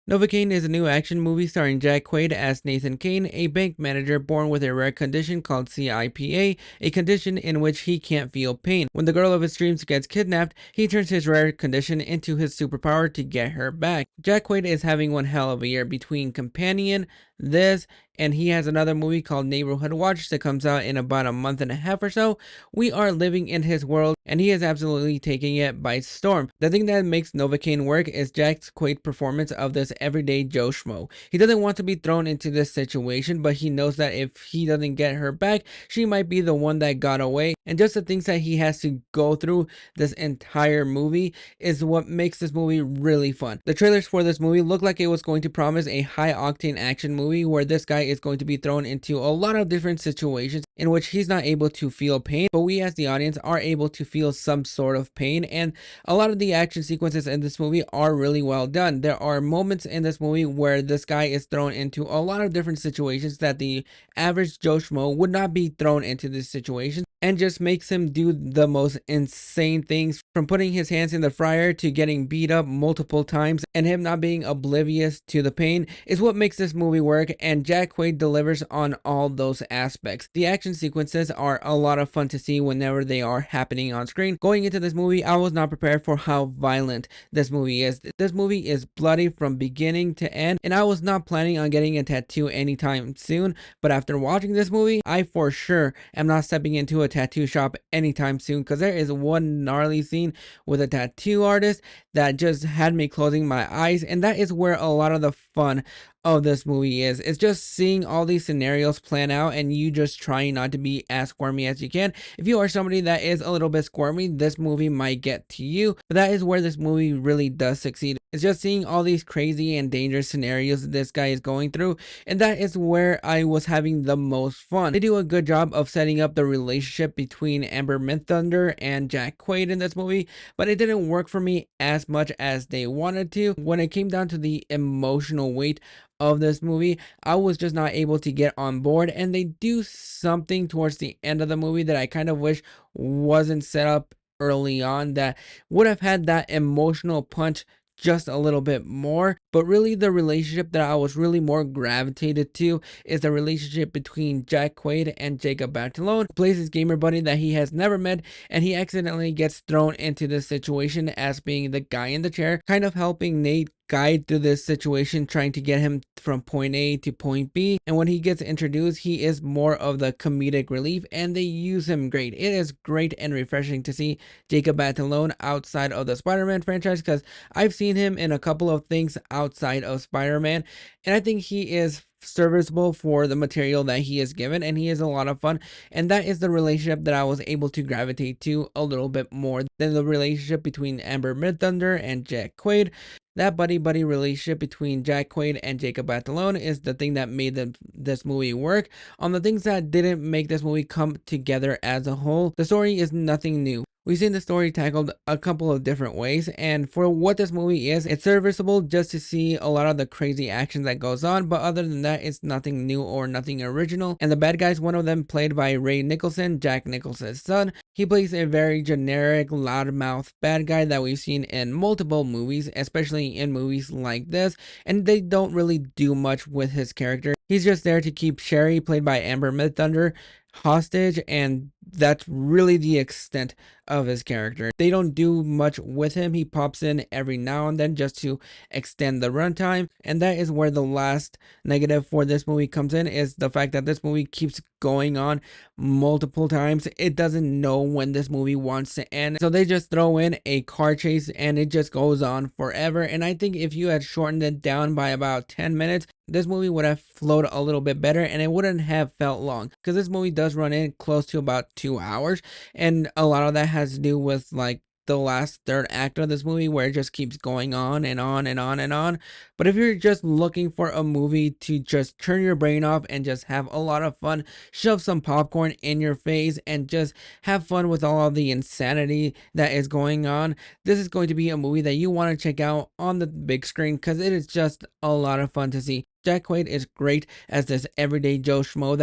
Novocaine is a new action movie starring Jack Quaid as Nathan Kane, a bank manager born with a rare condition called CIPA, a condition in which he can't feel pain. When the girl of his dreams gets kidnapped, he turns his rare condition into his superpower to get her back. Jack Quaid is having one hell of a year between Companion, this, and he has another movie called Neighborhood Watch that comes out in about a month and a half or so. We are living in his world, and he is absolutely taking it by storm. The thing that makes Novocaine work is Jack Quaid's performance of this everyday Joe Schmoe. He doesn't want to be thrown into this situation, but he knows that if he doesn't get her back, she might be the one that got away. And just the things that he has to go through this entire movie is what makes this movie really fun. The trailers for this movie look like it was going to promise a high octane action movie where this guy is going to be thrown into a lot of different situations in which he's not able to feel pain, but we as the audience are able to feel some sort of pain. And a lot of the action sequences in this movie are really well done. There are moments in this movie where this guy is thrown into a lot of different situations that the average Joe Schmo would not be thrown into this situation, and just makes him do the most insane things, from putting his hands in the fryer to getting beat up multiple times, and him not being oblivious to the pain is what makes this movie work. And Jack Quaid delivers on all those aspects. The action sequences are a lot of fun to see whenever they are happening on screen. Going into this movie, I was not prepared for how violent this movie is. This movie is bloody from beginning to end, and I was not planning on getting a tattoo anytime soon, but after watching this movie, I for sure am not stepping into a tattoo shop anytime soon, because there is one gnarly scene with a tattoo artist that just had me closing my eyes, and that is where a lot of the fun of this movie is. It's just seeing all these scenarios plan out and you just trying not to be as squirmy as you can. If you are somebody that is a little bit squirmy, this movie might get to you, but that is where this movie really does succeed. It's just seeing all these crazy and dangerous scenarios that this guy is going through, and that is where I was having the most fun. They do a good job of setting up the relationship between Amber Midthunder and Jack Quaid in this movie, but it didn't work for me as much as they wanted to. When it came down to the emotional weight of this movie, I was just not able to get on board, and they do something towards the end of the movie that I kind of wish wasn't set up early on, that would have had that emotional punch just a little bit more. But really, the relationship that I was really more gravitated to is the relationship between Jack Quaid and Jacob Batalon, who plays his gamer buddy that he has never met, and he accidentally gets thrown into this situation as being the guy in the chair, kind of helping Nate guide through this situation, trying to get him from point A to point B. And when he gets introduced, he is more of the comedic relief, and they use him great. It is great and refreshing to see Jacob Batalon outside of the Spider-Man franchise, because I've seen him in a couple of things outside of Spider-Man, and I think he is serviceable for the material that he is given, and he is a lot of fun. And that is the relationship that I was able to gravitate to a little bit more than the relationship between Amber Midthunder and Jack Quaid. That buddy relationship between Jack Quaid and Jacob Batalon is the thing that made this movie work. On the things that didn't make this movie come together as a whole, the story is nothing new. We've seen the story tackled a couple of different ways, and for what this movie is, it's serviceable just to see a lot of the crazy action that goes on, but other than that, it's nothing new or nothing original. And the bad guys, one of them played by Ray Nicholson, Jack Nicholson's son. He plays a very generic, loudmouth bad guy that we've seen in multiple movies, especially in movies like this, and they don't really do much with his character. He's just there to keep Sherry, played by Amber Midthunder, hostage, and that's really the extent of his character. They don't do much with him. He pops in every now and then just to extend the runtime, and that is where the last negative for this movie comes in, is the fact that this movie keeps going on multiple times. It doesn't know when this movie wants to end, so they just throw in a car chase and it just goes on forever. And I think if you had shortened it down by about 10 minutes, this movie would have flowed a little bit better, and it wouldn't have felt long, because this movie does run in close to about 2 hours, and a lot of that has to do with like the last third act of this movie, where it just keeps going on and on and on and on. But if you're just looking for a movie to just turn your brain off and just have a lot of fun, shove some popcorn in your face and just have fun with all of the insanity that is going on, this is going to be a movie that you want to check out on the big screen, because it is just a lot of fun to see. Jack Quaid is great as this everyday Joe Schmoe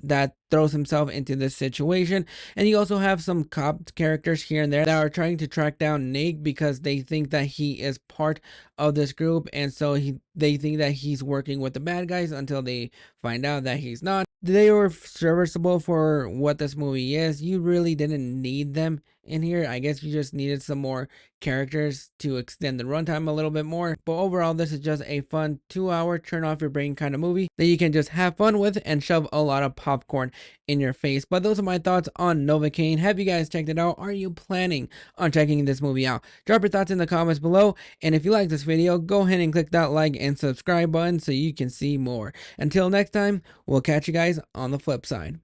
that throws himself into this situation. And you also have some cop characters here and there that are trying to track down Nate because they think that he is part of this group, and so they think that he's working with the bad guys until they find out that he's not. They were serviceable for what this movie is. You really didn't need them in here. I guess you just needed some more characters to extend the runtime a little bit more. But overall, this is just a fun 2-hour turn off your brain kind of movie that you can just have fun with and shove a lot of popcorn in your face. But those are my thoughts on Novocaine. Have you guys checked it out? Are you planning on checking this movie out? Drop your thoughts in the comments below. And if you like this video, go ahead and click that like and subscribe button so you can see more. Until next time, we'll catch you guys on the flip side.